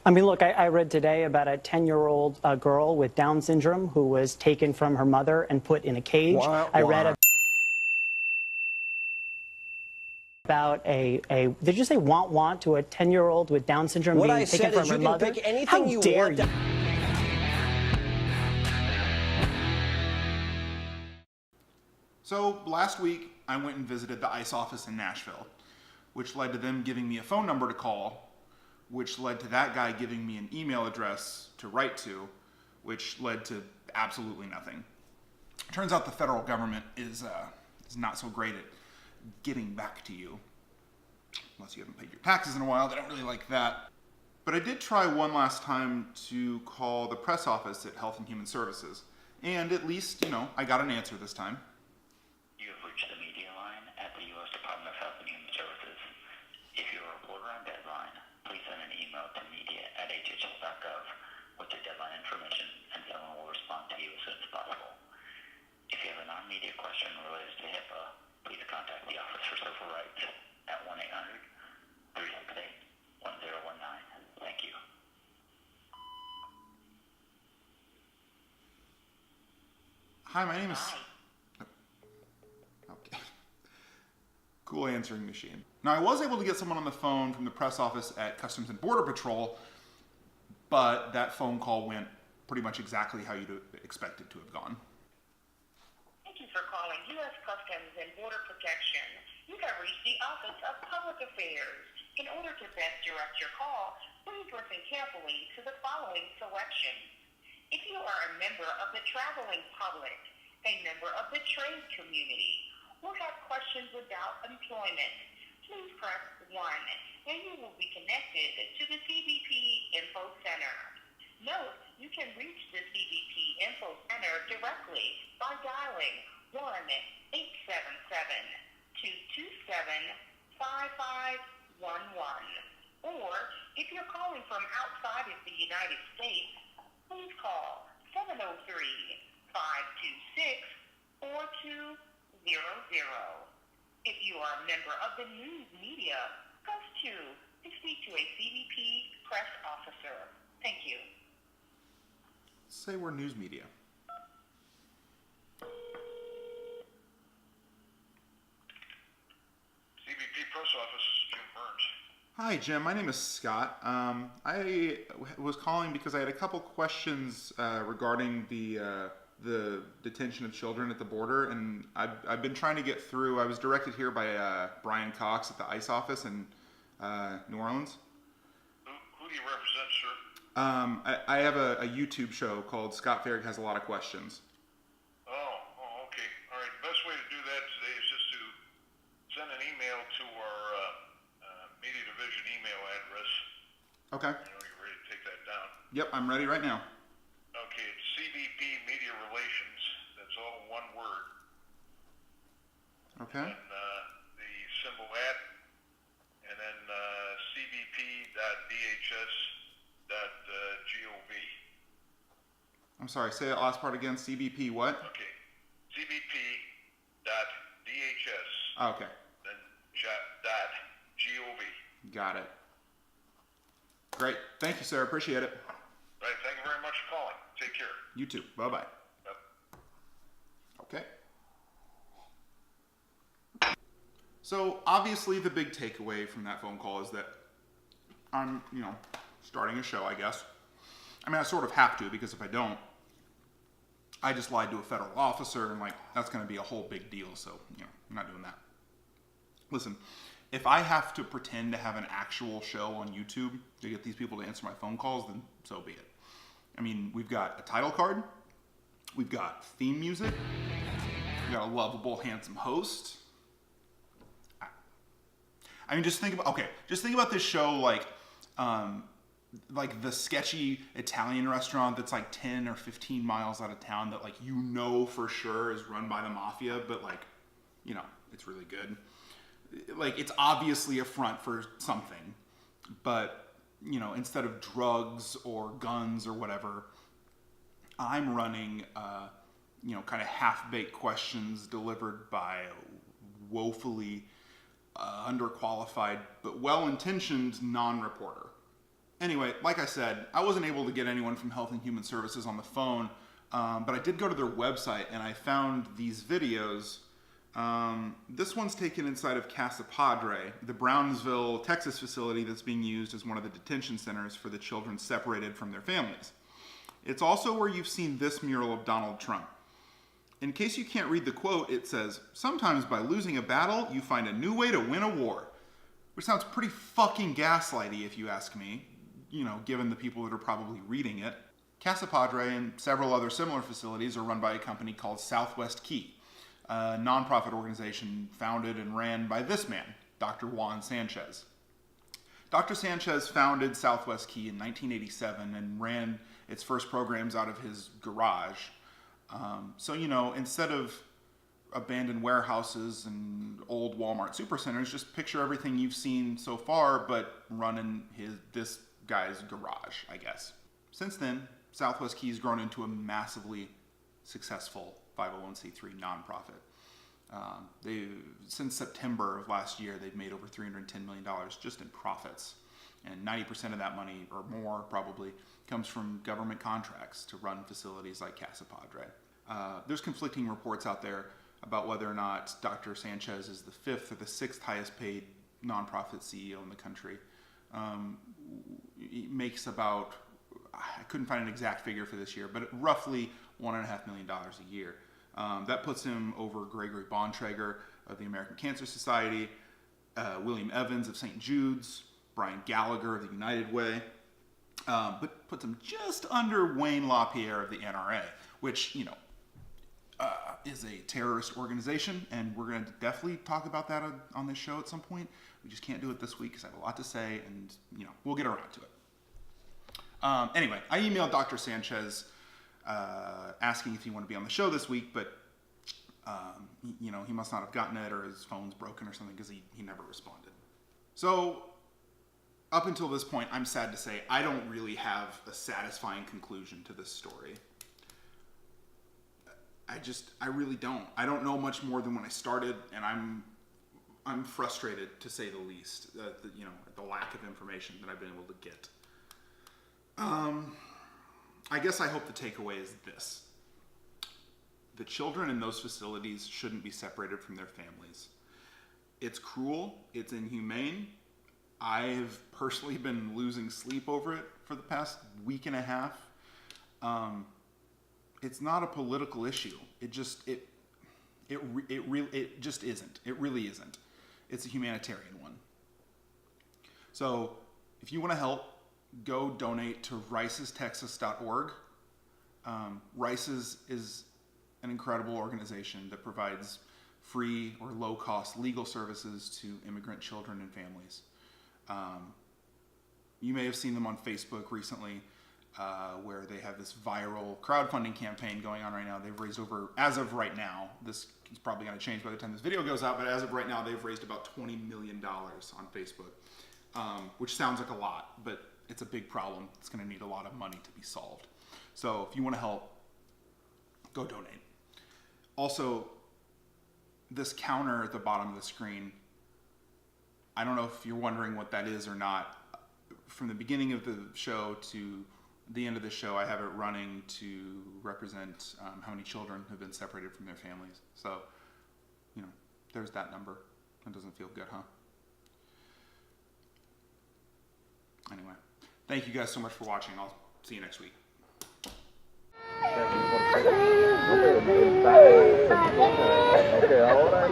I mean, look, I read today about a 10-year-old girl with Down syndrome who was taken from her mother and put in a cage. I read about did you say want to a 10-year-old with Down syndrome what being I taken said from is her you mother? can pick anything How you dare want. you? So last week, I went and visited the ICE office in Nashville, which led to them giving me a phone number to call, which led to that guy giving me an email address to write to, which led to absolutely nothing. Turns out the federal government is not so great at getting back to you. Unless you haven't paid your taxes in a while, they don't really like that. But I did try one last time to call the press office at Health and Human Services, and at least, I got an answer this time. You have reached the media line at the U.S. Department of Health and Human Services. If you're a reporter on deadline, please send an email to media@hhs.gov with your deadline information, and someone will respond to you as soon as possible. If you have a non-media question related to HIPAA, please contact the Office for Civil Rights at 1-800-368-1019. Thank you. Hi, my name is... Hi. Okay. Cool answering machine. Now, I was able to get someone on the phone from the press office at Customs and Border Patrol, but that phone call went pretty much exactly how you'd expect it to have gone. Thank you for calling U.S. Customs and Border Protection. You have reached the Office of Public Affairs. In order to best direct your call, please listen carefully to the following selections. If you are a member of the traveling public, a member of the trade community, or have questions about employment, please press 1 and you will be connected to the CBP Info Center. Note, you can reach the CBP Info Center directly by dialing 1-877-227-5511. Or, if you're calling from outside of the United States, please call 703-526-4200. If you are a member of the news media, press 2 to speak to a CBP press officer. Thank you. Say we're news media. CBP Press Office, Jim Burns. Hi, Jim. My name is Scott. I was calling because I had a couple questions regarding the detention of children at the border, and I've been trying to get through. I was directed here by Brian Cox at the ICE office in New Orleans. Who do you represent, sir? I have a YouTube show called Scott Fahrig Has a Lot of Questions. Oh, okay. All right. The best way to do that today is just to send an email to our media division email address. Okay. I know you're ready to take that down. Yep, I'm ready right now. Okay, it's CBP Media Relations. That's all one word. Okay. And the symbol at, and then cbp.dhs.gov. I'm sorry, say that last part again. CBP what? Okay, cbp.dhs. Oh, okay. Then .gov. Got it. Great. Thank you, sir. Appreciate it. Right, thank you very much for calling. Take care. You too. Bye-bye. Yep. Okay. So obviously the big takeaway from that phone call is that I'm, starting a show, I guess. I mean, I sort of have to, because if I don't, I just lied to a federal officer, and that's going to be a whole big deal. So, I'm not doing that. Listen, if I have to pretend to have an actual show on YouTube to get these people to answer my phone calls, then so be it. I mean, we've got a title card, we've got theme music, we've got a lovable, handsome host. I mean, just think about this show like the sketchy Italian restaurant that's 10 or 15 miles out of town that for sure is run by the mafia, but it's really good. It's obviously a front for something, but instead of drugs or guns or whatever, I'm running kind of half-baked questions delivered by a woefully underqualified but well-intentioned non-reporter. Anyway, like I said, I wasn't able to get anyone from Health and Human Services on the phone, but I did go to their website and I found these videos. This one's taken inside of Casa Padre, the Brownsville, Texas facility that's being used as one of the detention centers for the children separated from their families. It's also where you've seen this mural of Donald Trump. In case you can't read the quote, it says, "Sometimes by losing a battle, you find a new way to win a war." Which sounds pretty fucking gaslighty if you ask me, you know, given the people that are probably reading it. Casa Padre and several other similar facilities are run by a company called Southwest Key, a nonprofit organization founded and ran by this man, Dr. Juan Sanchez. Dr. Sanchez founded Southwest Key in 1987 and ran its first programs out of his garage. So, you know, instead of abandoned warehouses and old Walmart supercenters, just picture everything you've seen so far, but run in this guy's garage, I guess. Since then, Southwest Key's grown into a massively successful 501c3 nonprofit. Since September of last year, they've made over $310 million just in profits. And 90% of that money, or more probably, comes from government contracts to run facilities like Casa Padre. There's conflicting reports out there about whether or not Dr. Sanchez is the 5th or the 6th highest paid nonprofit CEO in the country. He makes about, I couldn't find an exact figure for this year, but roughly $1.5 million a year. That puts him over Gregory Bontrager of the American Cancer Society, William Evans of St. Jude's, Brian Gallagher of the United Way, but puts him just under Wayne LaPierre of the NRA, which, you know, is a terrorist organization, and we're going to definitely talk about that on this show at some point. We just can't do it this week because I have a lot to say, and, you know, we'll get around to it. Anyway, I emailed Dr. Sanchez asking if he wanted to be on the show this week, but, you know, he must not have gotten it, or his phone's broken or something, because he never responded. So, up until this point, I'm sad to say, I don't really have a satisfying conclusion to this story. I really don't. I don't know much more than when I started, and I'm frustrated, to say the least, you know, at the lack of information that I've been able to get. I guess I hope the takeaway is this. The children in those facilities shouldn't be separated from their families. It's cruel. It's inhumane. I've personally been losing sleep over it for the past week and a half. It's not a political issue. It just isn't. It really isn't. It's a humanitarian one. So if you want to help, go donate to ricestexas.org. Rices is an incredible organization that provides free or low-cost legal services to immigrant children and families. You may have seen them on Facebook recently, where they have this viral crowdfunding campaign going on right now. They've raised over, as of right now, this is probably going to change by the time this video goes out, but as of right now, they've raised about $20 million on Facebook, which sounds like a lot, but it's a big problem. It's going to need a lot of money to be solved. So if you want to help, go donate. Also, this counter at the bottom of the screen, I don't know if you're wondering what that is or not. From the beginning of the show to the end of the show, I have it running to represent how many children have been separated from their families. So, you know, there's that number. That doesn't feel good, huh? Anyway, thank you guys so much for watching. I'll see you next week. Okay, ahora